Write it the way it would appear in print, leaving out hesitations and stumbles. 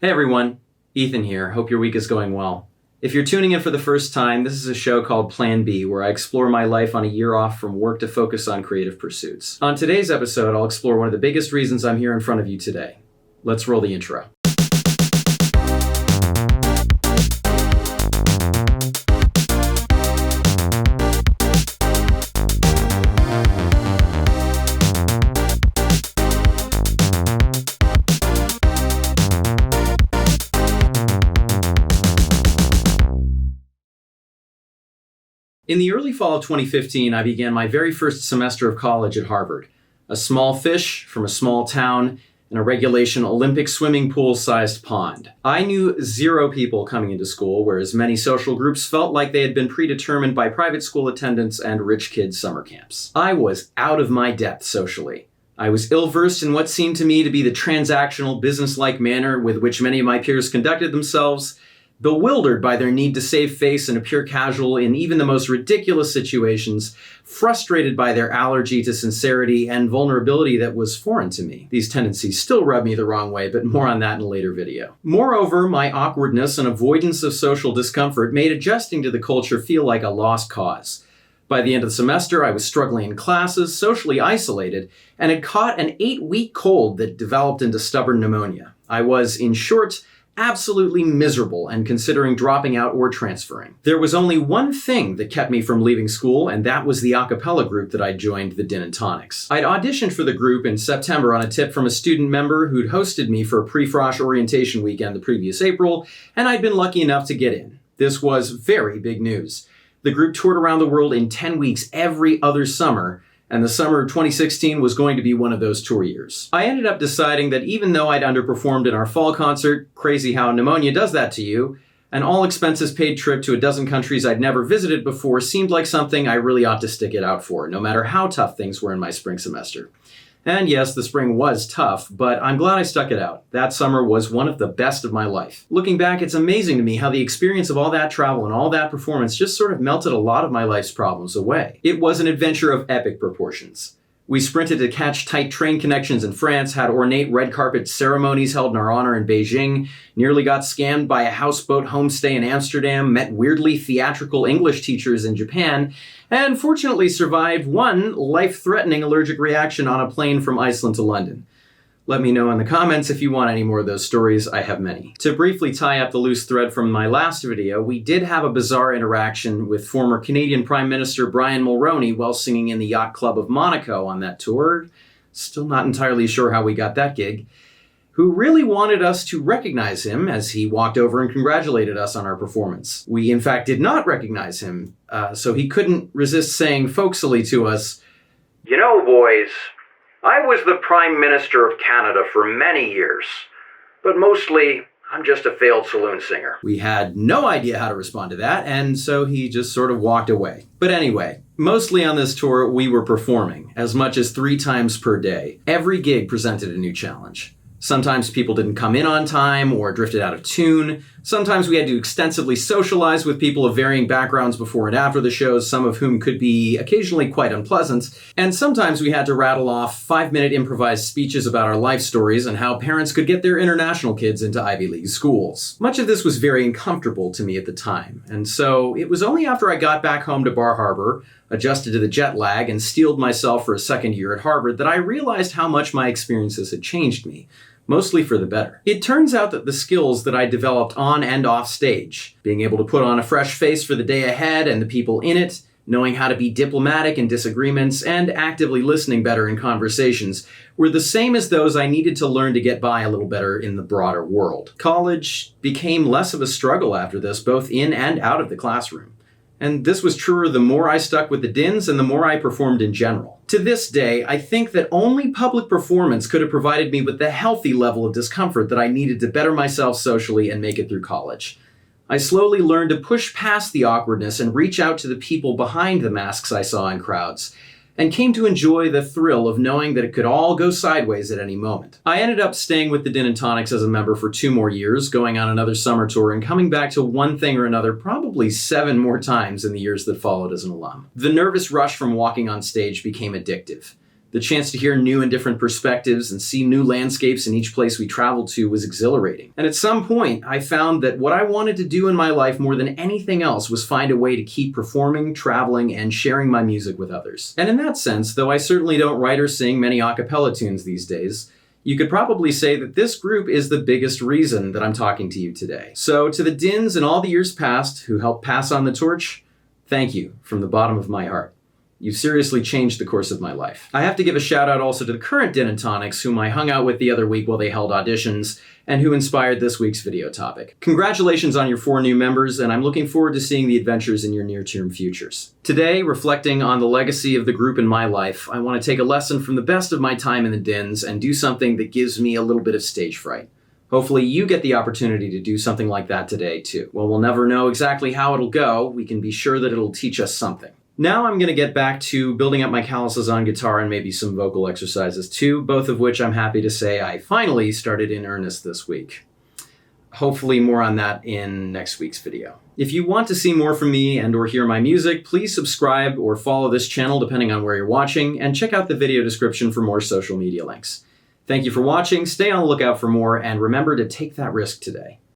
Hey everyone, Ethan here. Hope your week is going well. If you're tuning in for the first time, this is a show called Plan B, where I explore my life on a year off from work to focus on creative pursuits. On today's episode, I'll explore one of the biggest reasons I'm here in front of you today. Let's roll the intro. In the early fall of 2015, I began my very first semester of college at Harvard, a small fish from a small town in a regulation Olympic swimming pool-sized pond. I knew zero people coming into school, whereas many social groups felt like they had been predetermined by private school attendance and rich kids' summer camps. I was out of my depth socially. I was ill-versed in what seemed to me to be the transactional, business-like manner with which many of my peers conducted themselves, bewildered by their need to save face and appear casual in even the most ridiculous situations, frustrated by their allergy to sincerity and vulnerability that was foreign to me. These tendencies still rub me the wrong way, but more on that in a later video. Moreover, my awkwardness and avoidance of social discomfort made adjusting to the culture feel like a lost cause. By the end of the semester, I was struggling in classes, socially isolated, and had caught an 8-week cold that developed into stubborn pneumonia. I was, in short, absolutely miserable and considering dropping out or transferring. There was only one thing that kept me from leaving school, and that was the a cappella group that I'd joined, the Din and Tonics. I'd auditioned for the group in September on a tip from a student member who'd hosted me for a pre-frosh orientation weekend the previous April, and I'd been lucky enough to get in. This was very big news. The group toured around the world in 10 weeks every other summer, and the summer of 2016 was going to be one of those tour years. I ended up deciding that even though I'd underperformed in our fall concert, crazy how pneumonia does that to you, an all-expenses-paid trip to a dozen countries I'd never visited before seemed like something I really ought to stick it out for, no matter how tough things were in my spring semester. And yes, the spring was tough, but I'm glad I stuck it out. That summer was one of the best of my life. Looking back, it's amazing to me how the experience of all that travel and all that performance just sort of melted a lot of my life's problems away. It was an adventure of epic proportions. We sprinted to catch tight train connections in France, had ornate red carpet ceremonies held in our honor in Beijing, nearly got scammed by a houseboat homestay in Amsterdam, met weirdly theatrical English teachers in Japan, and fortunately survived one life-threatening allergic reaction on a plane from Iceland to London. Let me know in the comments if you want any more of those stories. I have many. To briefly tie up the loose thread from my last video, we did have a bizarre interaction with former Canadian Prime Minister Brian Mulroney while singing in the Yacht Club of Monaco on that tour. Still not entirely sure how we got that gig. Who really wanted us to recognize him as he walked over and congratulated us on our performance. We, in fact, did not recognize him, so he couldn't resist saying folksily to us, "You know, boys, I was the Prime Minister of Canada for many years, but mostly I'm just a failed saloon singer." We had no idea how to respond to that, and so he just sort of walked away. But anyway, mostly on this tour, we were performing, as much as 3 times per day. Every gig presented a new challenge. Sometimes people didn't come in on time or drifted out of tune. Sometimes we had to extensively socialize with people of varying backgrounds before and after the shows, some of whom could be occasionally quite unpleasant. And sometimes we had to rattle off 5-minute improvised speeches about our life stories and how parents could get their international kids into Ivy League schools. Much of this was very uncomfortable to me at the time. And so it was only after I got back home to Bar Harbor, adjusted to the jet lag, and steeled myself for a second year at Harvard that I realized how much my experiences had changed me. Mostly for the better. It turns out that the skills that I developed on and off stage, being able to put on a fresh face for the day ahead and the people in it, knowing how to be diplomatic in disagreements, and actively listening better in conversations, were the same as those I needed to learn to get by a little better in the broader world. College became less of a struggle after this, both in and out of the classroom. And this was truer the more I stuck with the Dins and the more I performed in general. To this day, I think that only public performance could have provided me with the healthy level of discomfort that I needed to better myself socially and make it through college. I slowly learned to push past the awkwardness and reach out to the people behind the masks I saw in crowds, and came to enjoy the thrill of knowing that it could all go sideways at any moment. I ended up staying with the Din and Tonics as a member for 2 more years, going on another summer tour and coming back to one thing or another probably 7 more times in the years that followed as an alum. The nervous rush from walking on stage became addictive. The chance to hear new and different perspectives and see new landscapes in each place we traveled to was exhilarating. And at some point, I found that what I wanted to do in my life more than anything else was find a way to keep performing, traveling, and sharing my music with others. And in that sense, though I certainly don't write or sing many a cappella tunes these days, you could probably say that this group is the biggest reason that I'm talking to you today. So to the Dins and all the years past who helped pass on the torch, thank you from the bottom of my heart. You've seriously changed the course of my life. I have to give a shout out also to the current Din and Tonics, whom I hung out with the other week while they held auditions, and who inspired this week's video topic. Congratulations on your 4 new members, and I'm looking forward to seeing the adventures in your near-term futures. Today, reflecting on the legacy of the group in my life, I want to take a lesson from the best of my time in the Dins and do something that gives me a little bit of stage fright. Hopefully you get the opportunity to do something like that today, too. Well, we'll never know exactly how it'll go. We can be sure that it'll teach us something. Now I'm going to get back to building up my calluses on guitar and maybe some vocal exercises too, both of which I'm happy to say I finally started in earnest this week. Hopefully more on that in next week's video. If you want to see more from me and or hear my music, please subscribe or follow this channel depending on where you're watching, and check out the video description for more social media links. Thank you for watching, stay on the lookout for more, and remember to take that risk today.